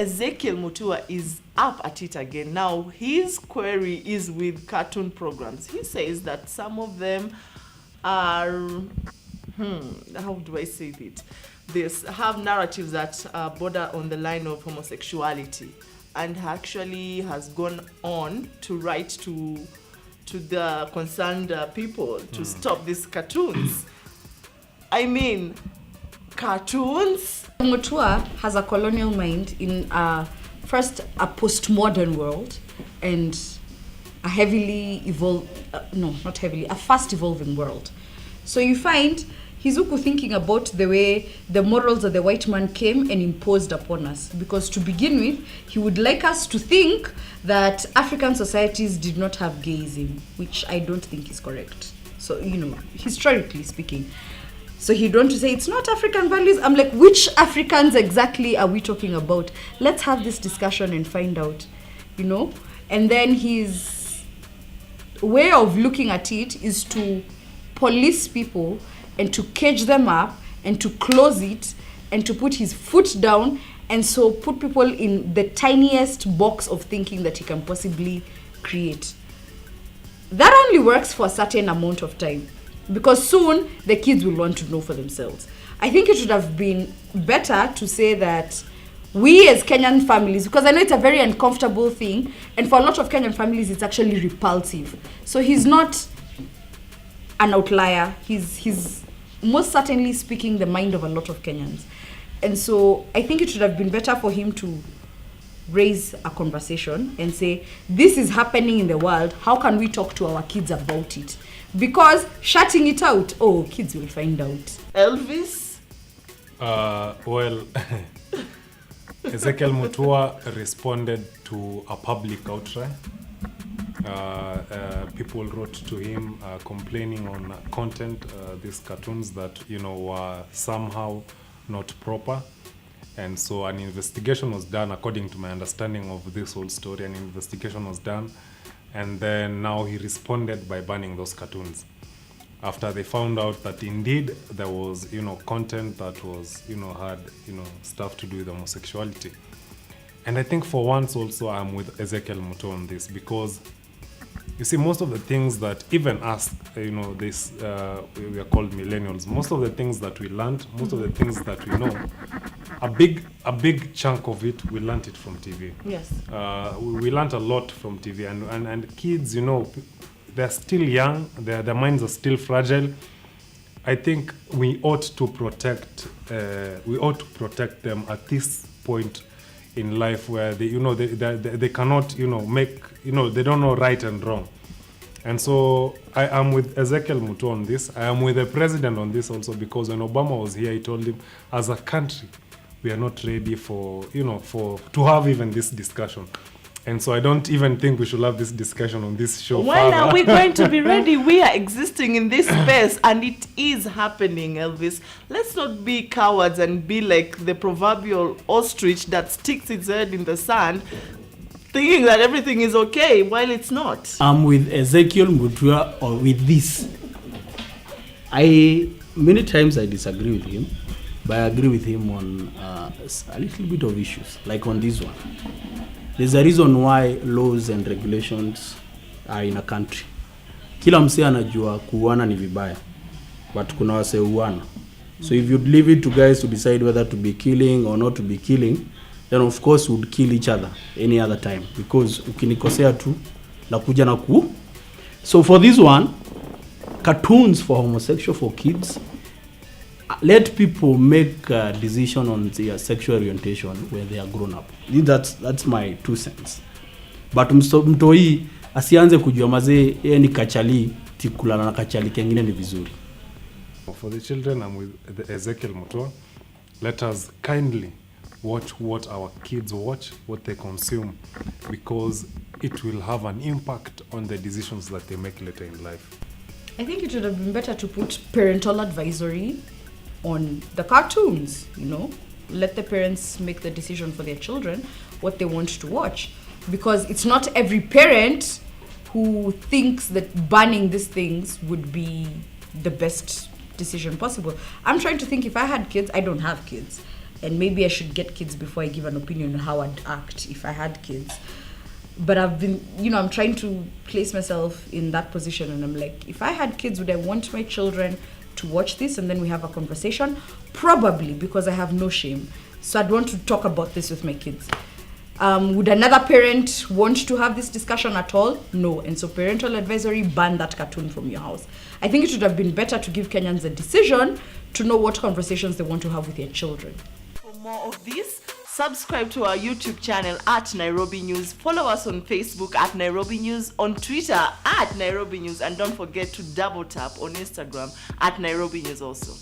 Ezekiel Mutua is up at it again. Now, his query is with cartoon programs. He says that some of them are, how do I say it? They have narratives that border on the line of homosexuality, and actually has gone on to write to the concerned people to stop these cartoons. I mean, cartoons? Mutua has a colonial mind in first a postmodern world and a a fast evolving world. So you find he's thinking about the way the morals of the white man came and imposed upon us. Because to begin with, he would like us to think that African societies did not have gayism, which I don't think is correct. So, historically speaking. So he'd want to say, it's not African values. I'm like, which Africans exactly are we talking about? Let's have this discussion and find out, And then his way of looking at it is to police people and to cage them up and to close it and to put his foot down, and so put people in the tiniest box of thinking that he can possibly create. That only works for a certain amount of time, because soon the kids will want to know for themselves. I think it would have been better to say that we as Kenyan families, because I know it's a very uncomfortable thing, and for a lot of Kenyan families it's actually repulsive. So he's not an outlier. He's most certainly speaking the mind of a lot of Kenyans. And so I think it should have been better for him to raise a conversation and say, this is happening in the world, how can we talk to our kids about it? Because shutting it out, kids will find out. Elvis? Well, Ezekiel Mutua responded to a public outcry. People wrote to him complaining on content, these cartoons that were somehow not proper, and so an investigation was done. According to my understanding of this whole story, an investigation was done, and then now he responded by banning those cartoons after they found out that indeed there was content that was had stuff to do with homosexuality. And I think for once also I'm with Ezekiel Mutua on this, because you see, most of the things that even us, we are called millennials, most of the things that we learned, most of the things that we know, a big chunk of it, we learned it from TV. Yes. We learned a lot from TV, and kids, they're still young, their minds are still fragile. I think we ought to protect them at this point in life where they cannot make they don't know right and wrong. And so I am with Ezekiel Mutua on this. I am with the president on this also, because when Obama was here, he told him, as a country we are not ready for to have even this discussion. And so I don't even think we should have this discussion on this show. When are we going to be ready? We are existing in this space, and it is happening, Elvis. Let's not be cowards and be like the proverbial ostrich that sticks its head in the sand, thinking that everything is okay while it's not. I'm with Ezekiel Mutua or with this. Many times I disagree with him, but I agree with him on a little bit of issues, like on this one. There's a reason why laws and regulations are in a country. Kila msee anajua kuuana ni vibaya, but kuna wase uana. So if you'd leave it to guys to decide whether to be killing or not to be killing, then of course we would kill each other any other time, because ukinikosea tu na kuja na ku. So for this one, cartoons for homosexual, for kids, let people make a decision on their sexual orientation when they are grown up. That's my 2 cents. But mtoi asianze kujua mazee yeye ni kachali tikulana na kachali kengine ni vizuri. For the children, I'm with the Ezekiel Mutua. Let us kindly watch what our kids watch, what they consume, because it will have an impact on the decisions that they make later in life. I think it would have been better to put parental advisory on the cartoons, let the parents make the decision for their children what they want to watch, because it's not every parent who thinks that banning these things would be the best decision possible. I'm trying to think, if I had kids, I don't have kids, and maybe I should get kids before I give an opinion on how I'd act if I had kids. But I've been, I'm trying to place myself in that position, and I'm like, if I had kids, would I want my children to watch this and then we have a conversation? Probably, because I have no shame. So I'd want to talk about this with my kids. Would another parent want to have this discussion at all? No. And so parental advisory, ban that cartoon from your house. I think it would have been better to give Kenyans a decision to know what conversations they want to have with their children. For more of this, subscribe to our YouTube channel at Nairobi News. Follow us on Facebook at Nairobi News, on Twitter at Nairobi News, and don't forget to double tap on Instagram at Nairobi News also.